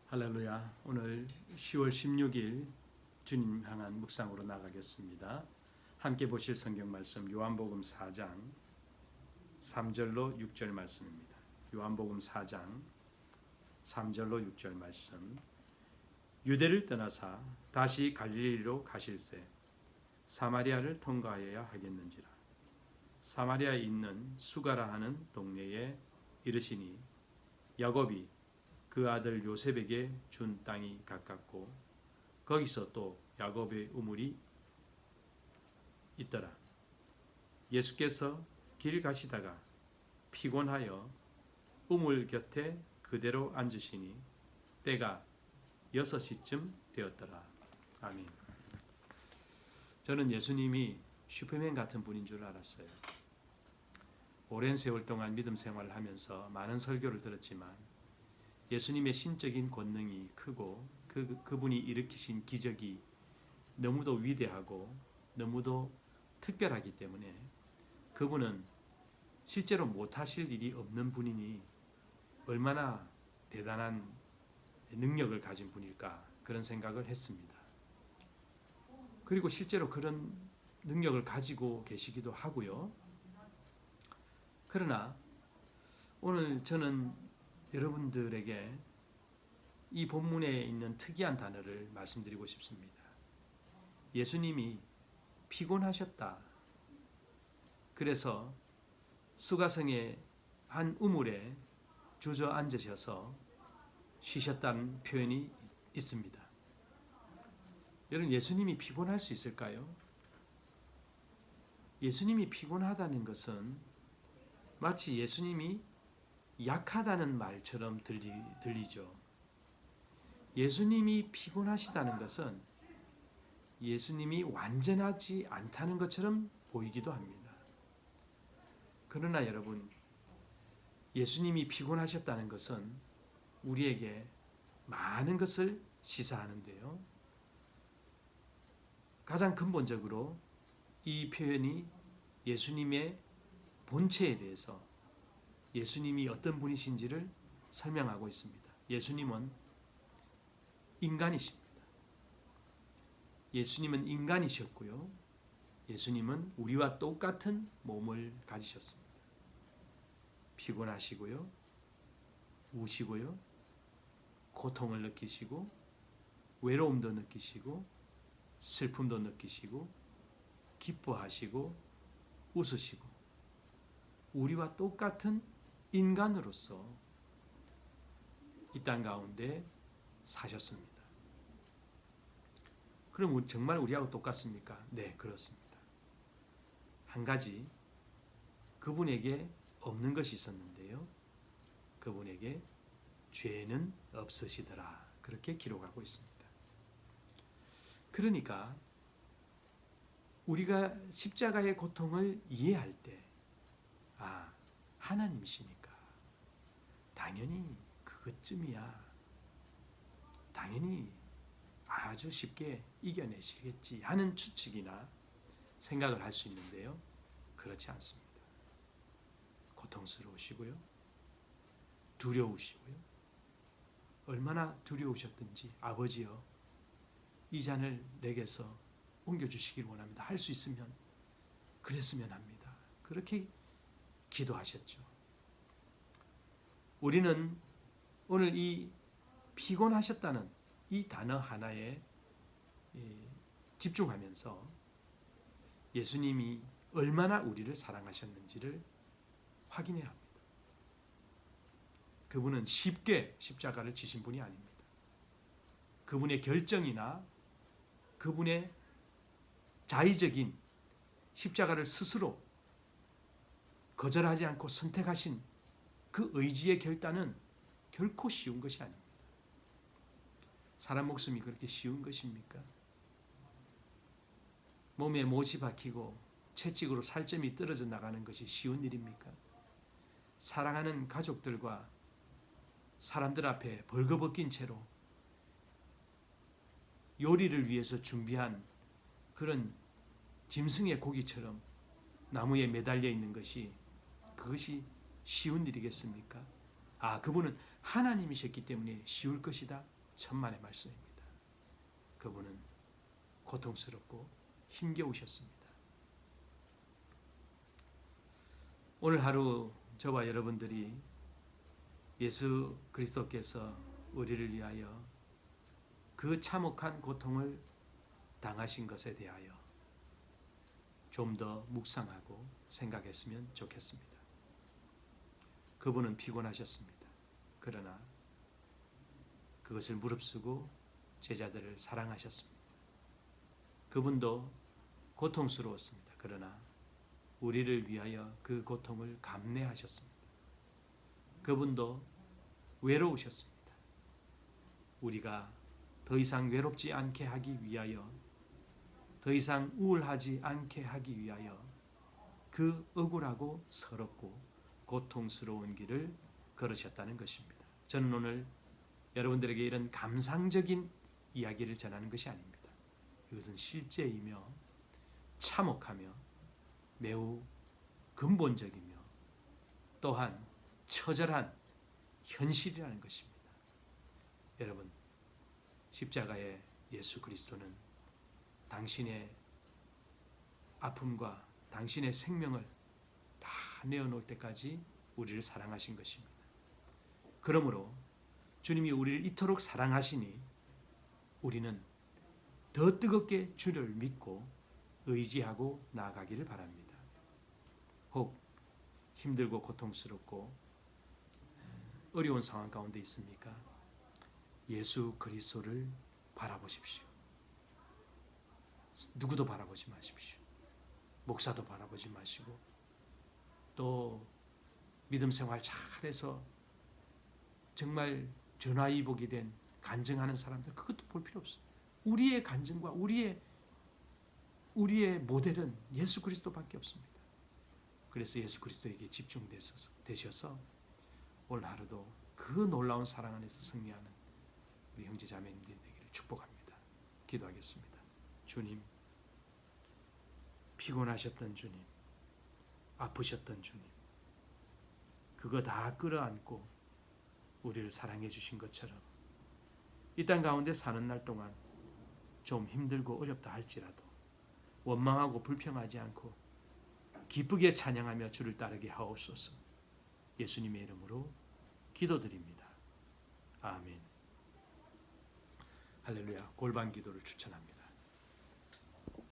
할렐루야. 오늘 10월 16일 주님 향한 묵상으로 나가겠습니다. 함께 보실 성경 말씀 요한복음 4장 3절로 6절 말씀입니다. 요한복음 4장 3절로 6절 말씀. 유대를 떠나사 다시 갈릴리로 가실새 사마리아를 통과하여야 하겠는지라. 사마리아에 있는 수가라 하는 동네에 이르시니 야곱이 그 아들 요셉에게 준 땅이 가깝고 거기서 또 야곱의 우물이 있더라. 예수께서 길 가시다가 피곤하여 우물 곁에 그대로 앉으시니 때가 6시쯤 되었더라. 아멘. 저는 예수님이 슈퍼맨 같은 분인 줄 알았어요. 오랜 세월 동안 믿음 생활을 하면서 많은 설교를 들었지만 예수님의 신적인 권능이 크고 그분이 일으키신 기적이 너무도 위대하고 너무도 특별하기 때문에 그분은 실제로 못하실 일이 없는 분이니 얼마나 대단한 능력을 가진 분일까 그런 생각을 했습니다. 그리고 실제로 그런 능력을 가지고 계시기도 하고요. 그러나 오늘 저는 여러분들에게 이 본문에 있는 특이한 단어를 말씀드리고 싶습니다. 예수님이 피곤하셨다. 그래서 수가성의 한 우물에 주저앉으셔서 쉬셨다는 표현이 있습니다. 여러분, 예수님이 피곤할 수 있을까요? 예수님이 피곤하다는 것은 마치 예수님이 약하다는 말처럼 들리죠. 예수님이 피곤하시다는 것은 예수님이 완전하지 않다는 것처럼 보이기도 합니다. 그러나 여러분, 예수님이 피곤하셨다는 것은 우리에게 많은 것을 시사하는데요. 가장 근본적으로 이 표현이 예수님의 본체에 대해서 예수님이 어떤 분이신지를 설명하고 있습니다. 예수님은 인간이십니다. 예수님은 인간이셨고요. 예수님은 우리와 똑같은 몸을 가지셨습니다. 피곤하시고요. 우시고요. 고통을 느끼시고 외로움도 느끼시고 슬픔도 느끼시고 기뻐하시고 웃으시고 우리와 똑같은 인간으로서 이 땅 가운데 사셨습니다. 그럼 정말 우리하고 똑같습니까? 네, 그렇습니다. 한 가지 그분에게 없는 것이 있었는데요. 그분에게 죄는 없으시더라. 그렇게 기록하고 있습니다. 그러니까 우리가 십자가의 고통을 이해할 때 하나님이시니까 당연히 그것쯤이야. 당연히 아주 쉽게 이겨내시겠지 하는 추측이나 생각을 할 수 있는데요. 그렇지 않습니다. 고통스러우시고요. 두려우시고요. 얼마나 두려우셨든지 아버지여 이 잔을 내게서 옮겨주시기를 원합니다. 할 수 있으면 그랬으면 합니다. 그렇게 기도하셨죠. 우리는 오늘 이 피곤하셨다는 이 단어 하나에 집중하면서 예수님이 얼마나 우리를 사랑하셨는지를 확인해야 합니다. 그분은 쉽게 십자가를 지신 분이 아닙니다. 그분의 결정이나 그분의 자의적인 십자가를 스스로 거절하지 않고 선택하신 그 의지의 결단은 결코 쉬운 것이 아닙니다. 사람 목숨이 그렇게 쉬운 것입니까? 몸에 못이 박히고 채찍으로 살점이 떨어져 나가는 것이 쉬운 일입니까? 사랑하는 가족들과 사람들 앞에 벌거벗긴 채로 요리를 위해서 준비한 그런 짐승의 고기처럼 나무에 매달려 있는 것이 그것이 쉬운 일이겠습니까? 그분은 하나님이셨기 때문에 쉬울 것이다? 천만의 말씀입니다. 그분은 고통스럽고 힘겨우셨습니다. 오늘 하루 저와 여러분들이 예수 그리스도께서 우리를 위하여 그 참혹한 고통을 당하신 것에 대하여 좀 더 묵상하고 생각했으면 좋겠습니다. 그분은 피곤하셨습니다. 그러나 그것을 무릅쓰고 제자들을 사랑하셨습니다. 그분도 고통스러웠습니다. 그러나 우리를 위하여 그 고통을 감내하셨습니다. 그분도 외로우셨습니다. 우리가 더 이상 외롭지 않게 하기 위하여, 더 이상 우울하지 않게 하기 위하여 그 억울하고 서럽고 고통스러운 길을 걸으셨다는 것입니다. 저는 오늘 여러분들에게 이런 감상적인 이야기를 전하는 것이 아닙니다. 이것은 실제이며 참혹하며 매우 근본적이며 또한 처절한 현실이라는 것입니다. 여러분, 십자가의 예수 그리스도는 당신의 아픔과 당신의 생명을 다 내어놓을 때까지 우리를 사랑하신 것입니다. 그러므로 주님이 우리를 이토록 사랑하시니 우리는 더 뜨겁게 주를 믿고 의지하고 나아가기를 바랍니다. 혹 힘들고 고통스럽고 어려운 상황 가운데 있습니까? 예수 그리스도를 바라보십시오. 누구도 바라보지 마십시오. 목사도 바라보지 마시고 또 믿음 생활 잘해서 정말 전화위복이 된 간증하는 사람들 그것도 볼 필요 없어요. 우리의 간증과 우리의 모델은 예수 그리스도밖에 없습니다. 그래서 예수 그리스도에게 집중되셔서 오늘 하루도 그 놀라운 사랑 안에서 승리하는 우리 형제 자매님들이 되기를 축복합니다. 기도하겠습니다. 주님, 피곤하셨던 주님, 아프셨던 주님, 그거 다 끌어안고 우리를 사랑해 주신 것처럼 이 땅 가운데 사는 날 동안 좀 힘들고 어렵다 할지라도 원망하고 불평하지 않고 기쁘게 찬양하며 주를 따르게 하옵소서. 예수님의 이름으로 기도드립니다. 아멘. 할렐루야. 골반 기도를 추천합니다.